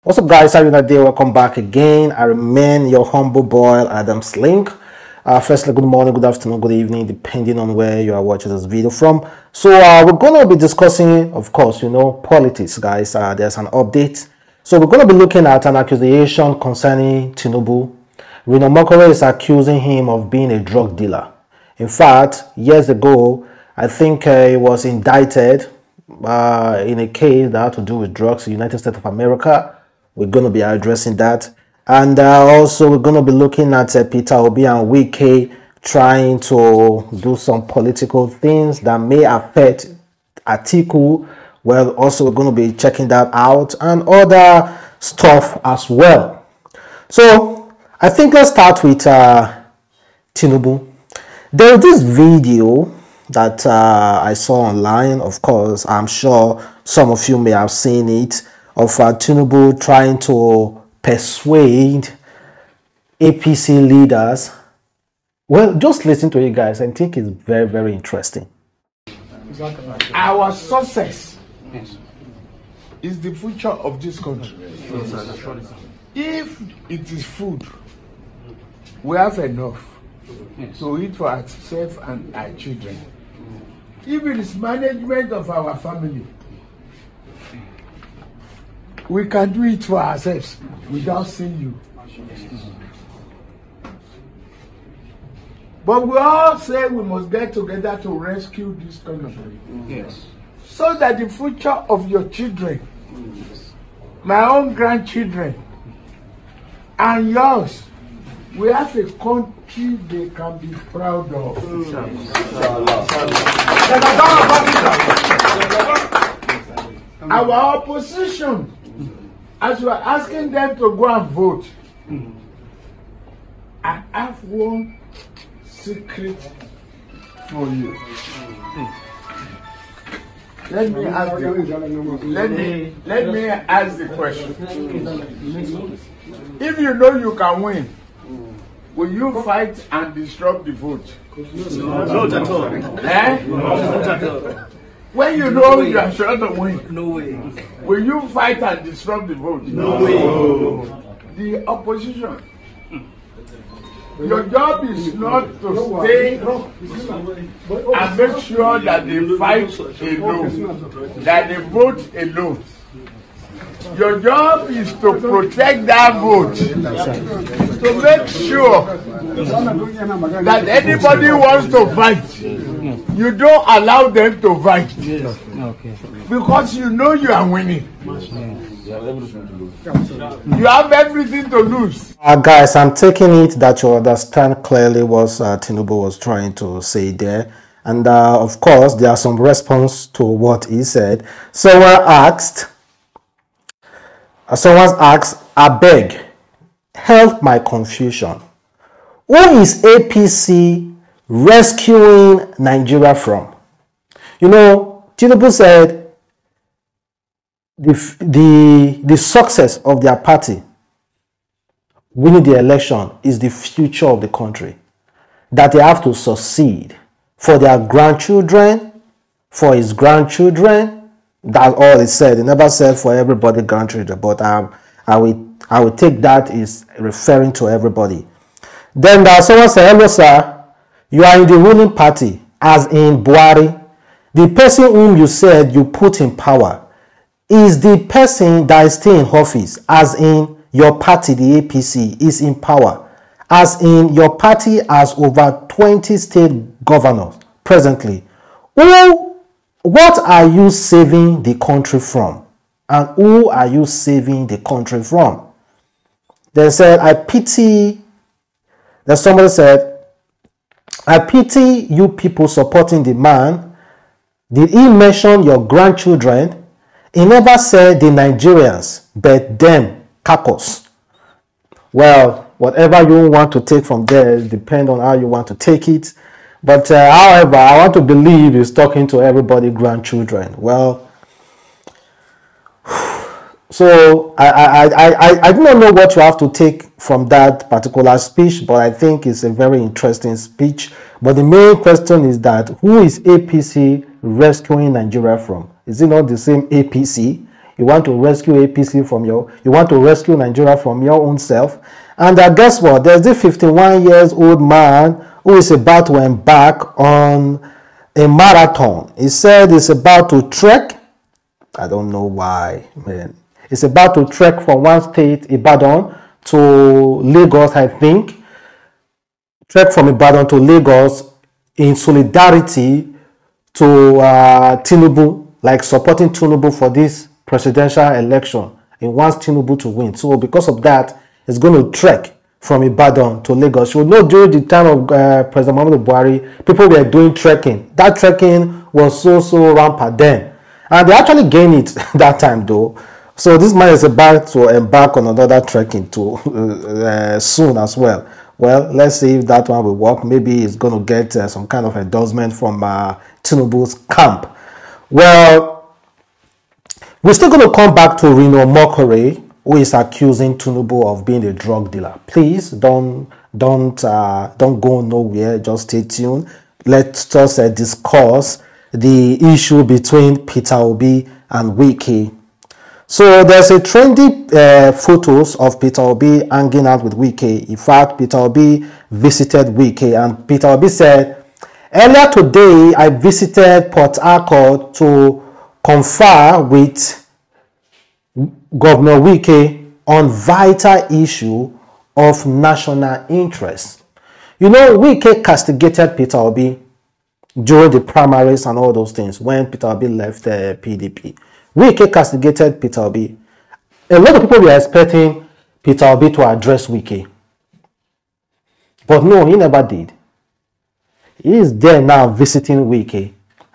What's up, guys? How are you today? Welcome back again. I remain your humble boy, Adamslink. Firstly, good morning, good afternoon, good evening, depending on where you are watching this video from. So we're going to be discussing, of course, politics, guys. There's an update. So we're going to be looking at an accusation concerning Tinubu. Rino Mokore is accusing him of being a drug dealer. In fact, years ago, I think he was indicted in a case that had to do with drugs in the United States of America. We're going to be addressing that. And also, we're going to be looking at Peter Obi and Wike trying to do some political things that may affect Atiku. Well, also, we're going to be checking that out and other stuff as well. So, I think let's start with Tinubu. There's this video that I saw online. Of course, I'm sure some of you may have seen it, of Tinubu trying to persuade APC leaders. Well, just listen to it, guys. I think it's very, very interesting. Our success is the future of this country. If it is food, we have enough to eat for ourselves and our children. If it is management of our family, we can do it for ourselves without seeing you. But we all say we must get together to rescue this country. Yes. So that the future of your children, my own grandchildren, and yours, we have a country they can be proud of. Our opposition, as we are asking them to go and vote, I have one secret for you. Let me ask the question. If you know you can win, will you fight and disrupt the vote? Not at all. Not at all. When you know you are sure to win, no way. Will you fight and disrupt the vote? No way. The opposition. Your job is not to stay and make sure that they fight alone, that they vote alone. Your job is to protect that vote, to make sure that anybody who wants to fight, you don't allow them to fight, because you know you are winning. You have everything to lose. Guys, I'm taking it that you understand clearly what Tinubu was trying to say there. And of course, there are some response to what he said. Someone asked, I beg, help my confusion. Who is APC rescuing Nigeria from? Tinubu said the success of their party winning the election is the future of the country, that they have to succeed for their grandchildren, for his grandchildren. That's all it said. It never said for everybody grandchildren, but I will take that is referring to everybody. Then someone said, hello sir, you are in the ruling party, as in Buhari. The person whom you said you put in power is the person that is still in office, as in your party, the APC, is in power, as in your party has over 20 state governors presently. What are you saving the country from? And who are you saving the country from? They said, somebody said, I pity you people supporting the man. Did he mention your grandchildren? He never said the Nigerians, but them, Kakos. Well, whatever you want to take from there depends on how you want to take it. But however, I want to believe he's talking to everybody, grandchildren. Well, so I do not know what you have to take from that particular speech, but I think it's a very interesting speech. But the main question is that who is APC rescuing Nigeria from? Is it not the same APC? You want to rescue APC from you want to rescue Nigeria from your own self. And guess what? There's this 51-year-old man who is about to embark on a marathon. He said he's about to trek. I don't know why, man. It's about to trek from one state, Ibadan, to Lagos, I think. Trek from Ibadan to Lagos in solidarity to Tinubu, like supporting Tinubu for this presidential election. He wants Tinubu to win. So because of that, he's going to trek from Ibadan to Lagos. You know, during the time of President Muhammadu Buhari, people were doing trekking. That trekking was so rampant then. And they actually gained it that time though. So this man is about to embark on another trekking too soon as well. Well, let's see if that one will work. Maybe he's going to get some kind of endorsement from Tinubu's camp. Well, we're still going to come back to Reno Mokore, who is accusing Tinubu of being a drug dealer. Please don't go nowhere. Just stay tuned. Let's just discuss the issue between Peter Obi and Wike. So there's a trendy photos of Peter Obi hanging out with Wike. In fact, Peter Obi visited Wike, and Peter Obi said, earlier today I visited Port Harcourt to confer with Governor Wike on vital issue of national interest. You know, Wike castigated Peter Obi during the primaries and all those things when Peter Obi left the PDP. Wike castigated Peter Obi. A lot of people were expecting Peter Obi to address Wike. But no, he never did. He is there now visiting Wike.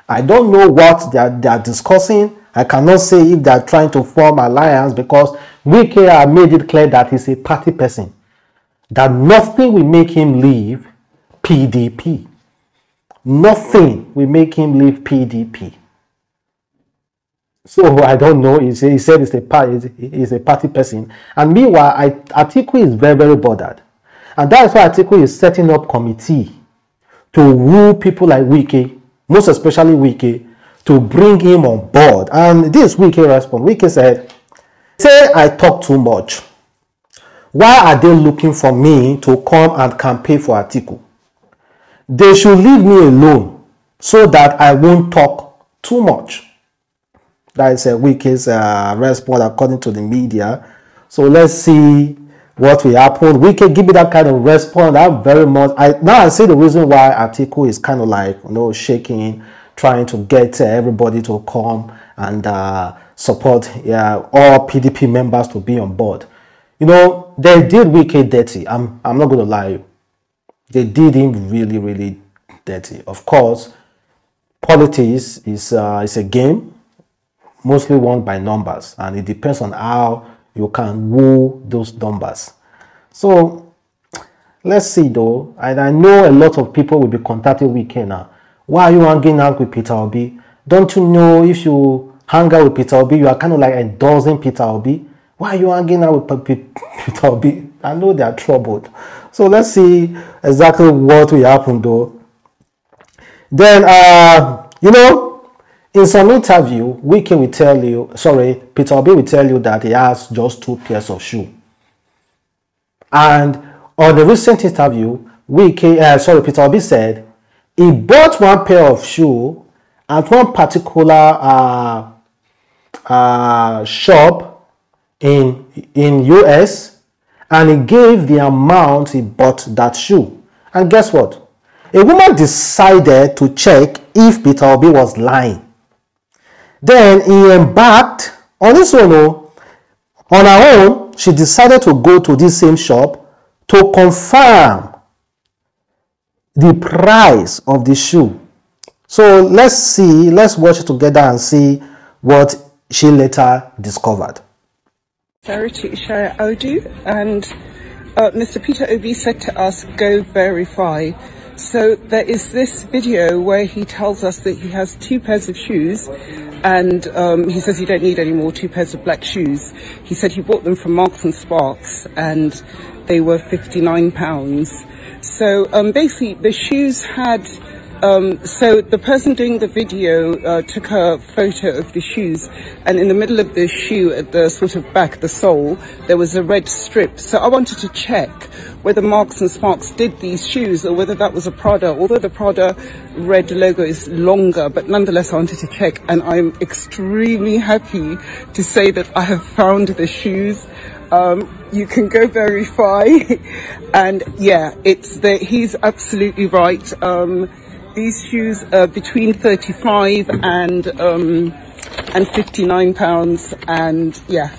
I don't know what they are discussing. I cannot say if they are trying to form alliance, because Wike has made it clear that he's a party person. That nothing will make him leave PDP. Nothing will make him leave PDP. So I don't know. He said he's a party person. And meanwhile, Atiku is very bothered. And that's why Atiku is setting up committee to woo people like Wike, most especially Wike, to bring him on board. And this Wike response. Wike said, say I talk too much. Why are they looking for me to come and campaign for Atiku? They should leave me alone so that I won't talk too much. That is Wike's response according to the media. So let's see what will happen. Wike give me that kind of response. That very much. Now I see the reason why Atiku is kind of like, you know, shaking, trying to get everybody to come and support all PDP members to be on board. You know, they did Wike dirty. I'm not going to lie. They did him really dirty. Of course, politics is a game, mostly won by numbers, and it depends on how you can woo those numbers. So let's see though. And I know a lot of people will be contacting Wike now. Why are you hanging out with Peter Obi? Don't you know if you hang out with Peter Obi, you are kind of like endorsing Peter Obi? Why are you hanging out with Peter Obi? I know they are troubled. So let's see exactly what will happen though. Then, you know, in some interview, Wike will tell you, Peter Obi will tell you that he has just 2 pairs of shoes. And on the recent interview, Peter Obi said he bought 1 pair of shoes at one particular shop in US, and he gave the amount he bought that shoe. And guess what? A woman decided to check if Peter Obi was lying. Then he embarked on his own. On her own, she decided to go to this same shop to confirm the price of the shoe. So let's watch it together and see what she later discovered. Charity Ishaya Odu, and Mr. Peter Obi said to us, go verify. So there is this video where he tells us that he has 2 pairs of shoes, and he says you don't need any more 2 pairs of black shoes. He said he bought them from Marks and Sparks and they were £59. So basically the shoes had So the person doing the video took a photo of the shoes, and in the middle of the shoe, at the sort of back, the sole, there was a red strip. So I wanted to check whether Marks and Sparks did these shoes or whether that was a Prada, although the Prada red logo is longer, but nonetheless I wanted to check, and I'm extremely happy to say that I have found the shoes. You can go verify and yeah, he's absolutely right. These shoes are between 35 and £59, and yeah,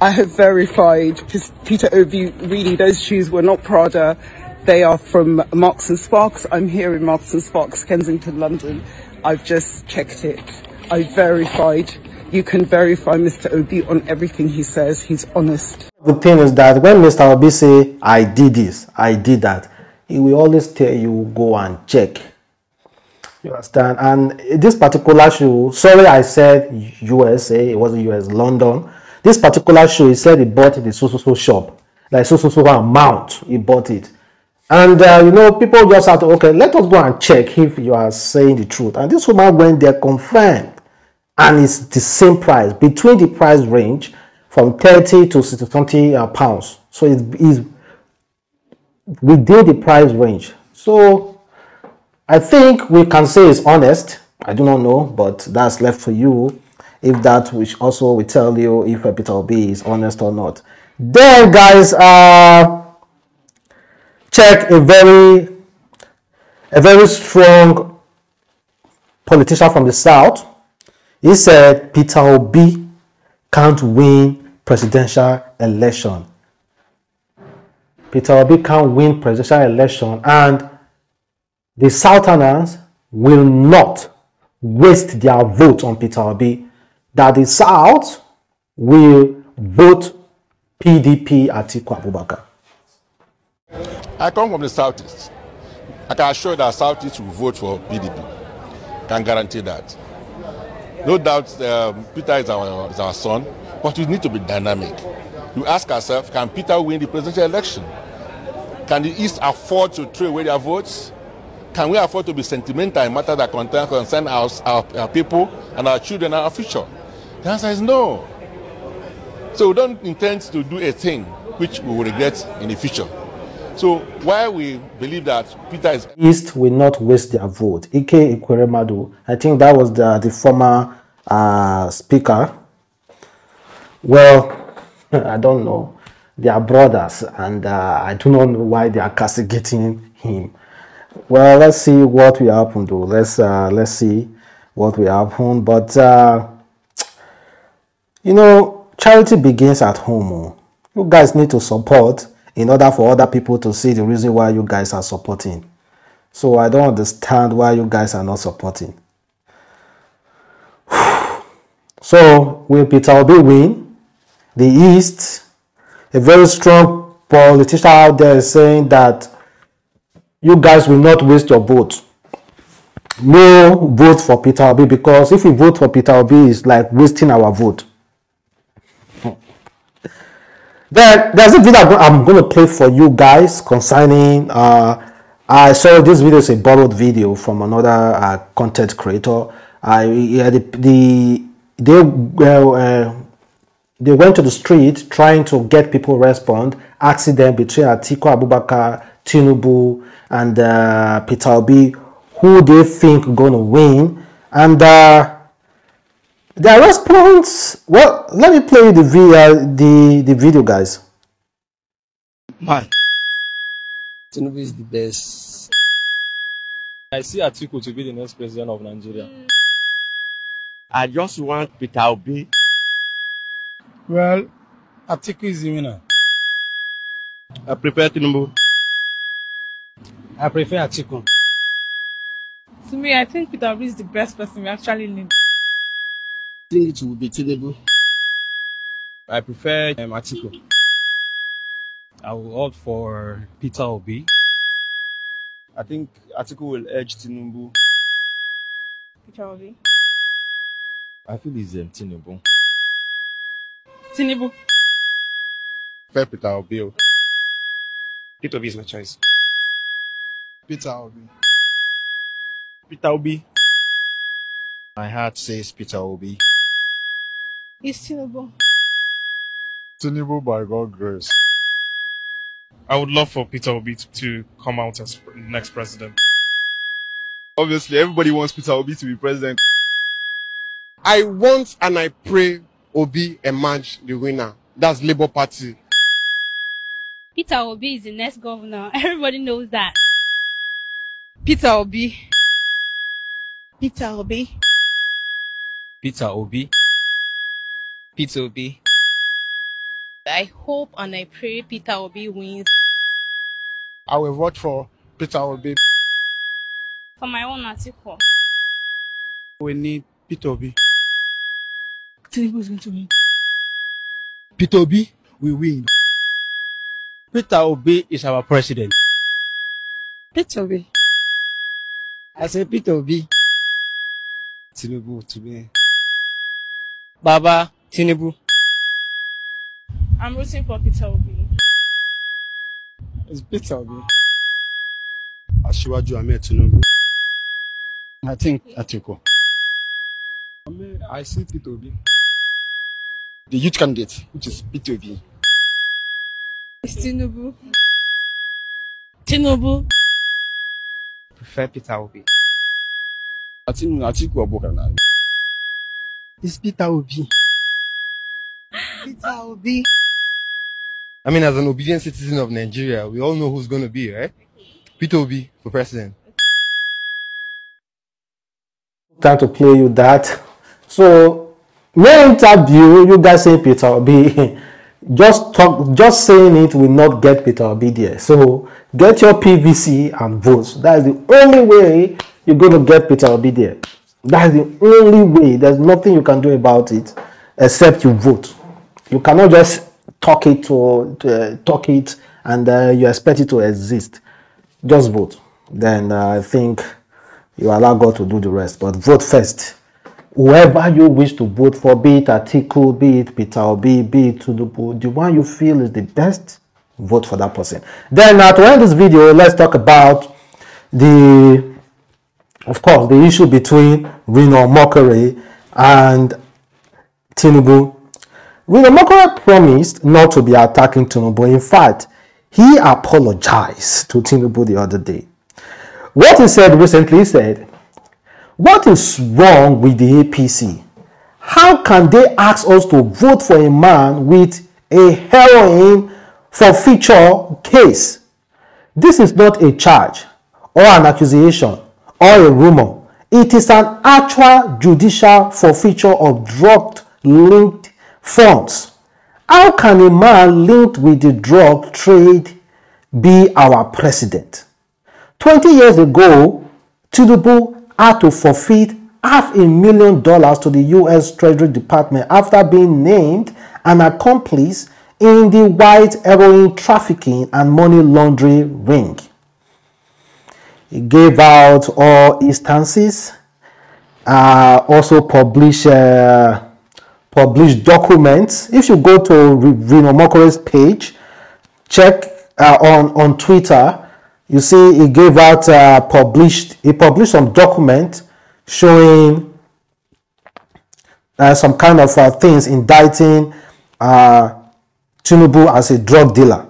I have verified, because Peter Obi, really, those shoes were not Prada. They are from Marks and Sparks. I'm here in Marks and Sparks, Kensington, London. I've just checked it. I verified. You can verify Mr. Obi on everything he says. He's honest. The thing is that when Mr. Obi say, I did this, I did that, he will always tell you, go and check. You understand? And this particular shoe, sorry I said USA, it wasn't US, London. This particular shoe, he said he bought it in the so shop. Like so amount, he bought it. And you know, people just have to, okay, let us go and check if you are saying the truth. And this woman went there, confirmed. And it's the same price, between the price range from 30 to 60 pounds. So it is within the price range. So I think we can say it's honest. I do not know, but that's left for you. If that, which also will tell you if Peter Obi is honest or not. Then, guys, check a very strong politician from the south. He said Peter Obi can't win presidential election. Peter Obi can't win presidential election, and the Southerners will not waste their vote on Peter Obi. That the South will vote PDP Atiku Abubakar. I come from the Southeast. I can assure that Southeast will vote for PDP. Can guarantee that. No doubt Peter is our son, but we need to be dynamic. We ask ourselves, can Peter win the presidential election? Can the East afford to throw away their votes? Can we afford to be sentimental in matters that concern our people and our children and our future? The answer is no. So we don't intend to do a thing which we will regret in the future. So while we believe that Peter is... East will not waste their vote. Ike Ekweremadu, I think that was the former speaker. Well, I don't know. They are brothers, and I do not know why they are castigating him. Well, let's see what will happen, though. Let's see what will happen. But you know, charity begins at home. You guys need to support in order for other people to see the reason why you guys are supporting. So I don't understand why you guys are not supporting. So will Peter Obi win? The East, a very strong politician out there is saying that you guys will not waste your vote. No vote for Peter Obi, because if we vote for Peter Obi, it's like wasting our vote. Then there's a video I'm going to play for you guys concerning. I saw this video is a borrowed video from another content creator. They went to the street trying to get people respond, asking them between Atiku Abubakar, Tinubu, and Peter Obi, who they think going to win, and their response. Well, let me play the video, guys. Man, Tinubu is the best. I see Atiku to be the next president of Nigeria. I just want Peter Obi. Well, Atiku is the winner. I prefer Tinubu. I prefer Atiku. To me, I think Peter Obi is the best person we actually need. I think it will be Tinubu. I prefer Atiku. I will opt for Peter Obi. I think Atiku will edge Tinubu. Peter Obi. I feel it's Tinubu. Tinubu. Fair Peter Obi. Peter Obi is my choice. Peter Obi. Peter Obi. My heart says Peter Obi. It's Tinubu. Tinubu by God's grace. I would love for Peter Obi to come out as next president. Obviously, everybody wants Peter Obi to be president. I want and I pray Obi emerge the winner. That's Labour Party. Peter Obi is the next governor. Everybody knows that. Peter Obi. Peter Obi. Peter Obi. Peter Obi. I hope and I pray Peter Obi wins. I will vote for Peter Obi. For my own Atiku. We need Peter Obi. Tinubu is going to win. Peter Obi will win. Peter Obi is our president. Peter Obi. I say Peter Obi. Tinubu to me. Baba Tinubu. I'm rooting for Peter Obi. It's Peter Obi. Asiwaju Ahmed Tinubu. I think Atiku. I see Peter Obi. The youth candidate, which is Peter Obi. It's Tinubu. Tinubu. Prefer Peter Obi. Atiku Abubakar. It's Peter Obi. Peter Obi. I mean, as an obedient citizen of Nigeria, we all know who's going to be, right? Peter Obi for president. Time to play you that. So, no interview, you guys say Peter Obi. Just saying it will not get Peter Obi there. So, get your PVC and vote. That is the only way you're going to get Peter Obi there. That is the only way. There's nothing you can do about it except you vote. You cannot just talk it and you expect it to exist. Just vote. Then I think you allow God to do the rest. But vote first. Whoever you wish to vote for, be it Atiku, be it Peter Obi, be it Tinubu, the one you feel is the best, vote for that person. Then to end this video, let's talk about the issue between Reno Mokere and Tinubu. Reno Mokere promised not to be attacking Tinubu. In fact, he apologized to Tinubu the other day. What he said recently, he said, "What is wrong with the APC? How can they ask us to vote for a man with a heroin forfeiture case? This is not a charge or an accusation or a rumor. It is an actual judicial forfeiture of drug-linked funds. How can a man linked with the drug trade be our president?" 20 years ago, Tinubu had to forfeit $500,000 to the U.S. Treasury Department after being named an accomplice in the white heroin trafficking and money laundering ring. He gave out all instances, also published documents. If you go to Reno Mokere's page, check on Twitter, you see he gave out published some document showing some kind of things indicting Tinubu as a drug dealer.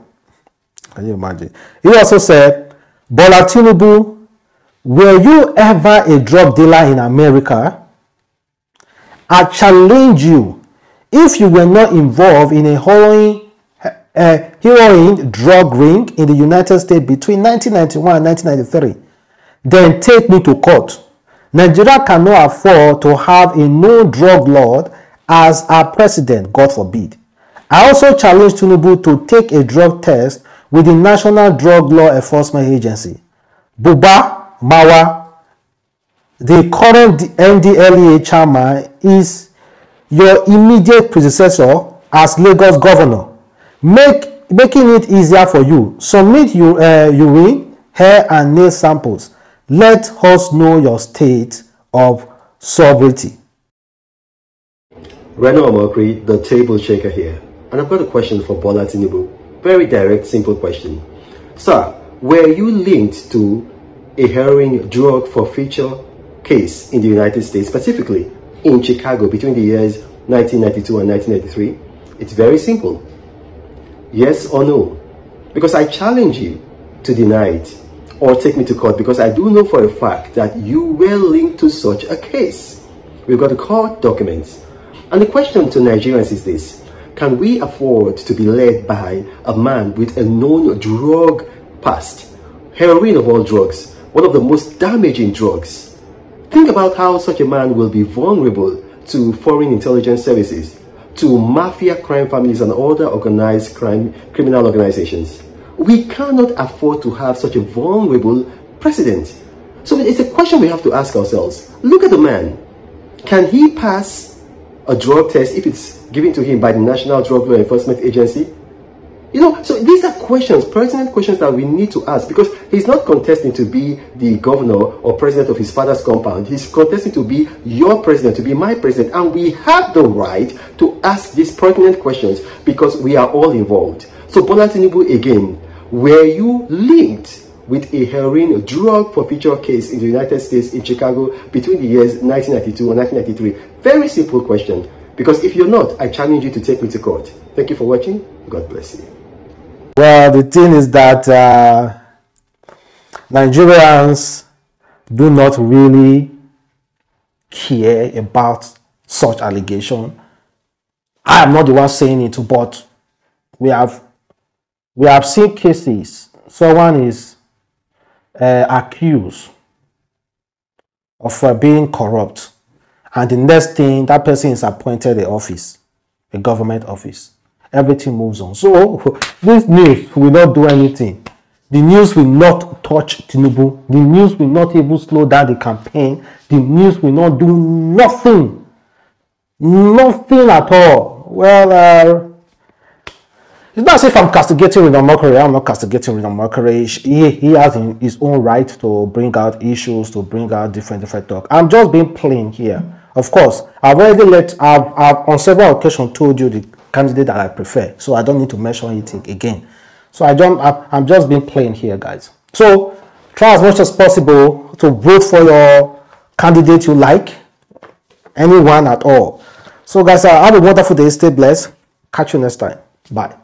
Can you imagine? He also said, "Bola Tinubu, were you ever a drug dealer in America? I challenge you, if you were not involved in a heroin drug ring in the United States between 1991 and 1993, then take me to court. Nigeria cannot afford to have a known drug lord as our president, God forbid. I also challenge Tinubu to take a drug test with the National Drug Law Enforcement Agency. Buba Mawa, the current NDLEA chairman, is your immediate predecessor as Lagos governor, making it easier for you. Submit urine, hair and nail samples. Let us know your state of sobriety." Reno Omokri, the table shaker here. And I've got a question for Bola Tinubu. Very direct, simple question. Sir, were you linked to a heroin drug forfeiture case in the United States, specifically in Chicago between the years 1992 and 1993? It's very simple. Yes or no? Because I challenge you to deny it or take me to court, because I do know for a fact that you were linked to such a case. We've got the court documents. And the question to Nigerians is this: can we afford to be led by a man with a known drug past? Heroin of all drugs, one of the most damaging drugs. Think about how such a man will be vulnerable to foreign intelligence services, to mafia crime families and other organized criminal organizations. We cannot afford to have such a vulnerable president. So it's a question we have to ask ourselves. Look at the man. Can he pass a drug test if it's given to him by the National Drug Law Enforcement Agency? You know, so these are questions, pertinent questions that we need to ask, because he's not contesting to be the governor or president of his father's compound. He's contesting to be your president, to be my president. And we have the right to ask these pertinent questions because we are all involved. So Bola Tinubu, again, were you linked with a heroin drug forfeiture case in the United States in Chicago between the years 1992 and 1993? Very simple question. Because if you're not, I challenge you to take me to court. Thank you for watching. God bless you. Well, the thing is that Nigerians do not really care about such allegation. I am not the one saying it, but we have seen cases. Someone is accused of being corrupt, and the next thing, that person is appointed a office, a government office. Everything moves on. So this news will not do anything. The news will not touch Tinubu. The news will not even slow down the campaign. The news will not do nothing. Nothing at all. Well, it's not as if I'm castigating Rhythm Mockery. I'm not castigating Rhythm Mockery. He has his own right to bring out issues, to bring out different talk. I'm just being plain here. Of course, I've on several occasions told you the candidate that I prefer, so I don't need to mention it again. So I'm just being plain here, guys. So try as much as possible to vote for your candidate you like, anyone at all. So guys, have a wonderful day. Stay blessed. Catch you next time. Bye.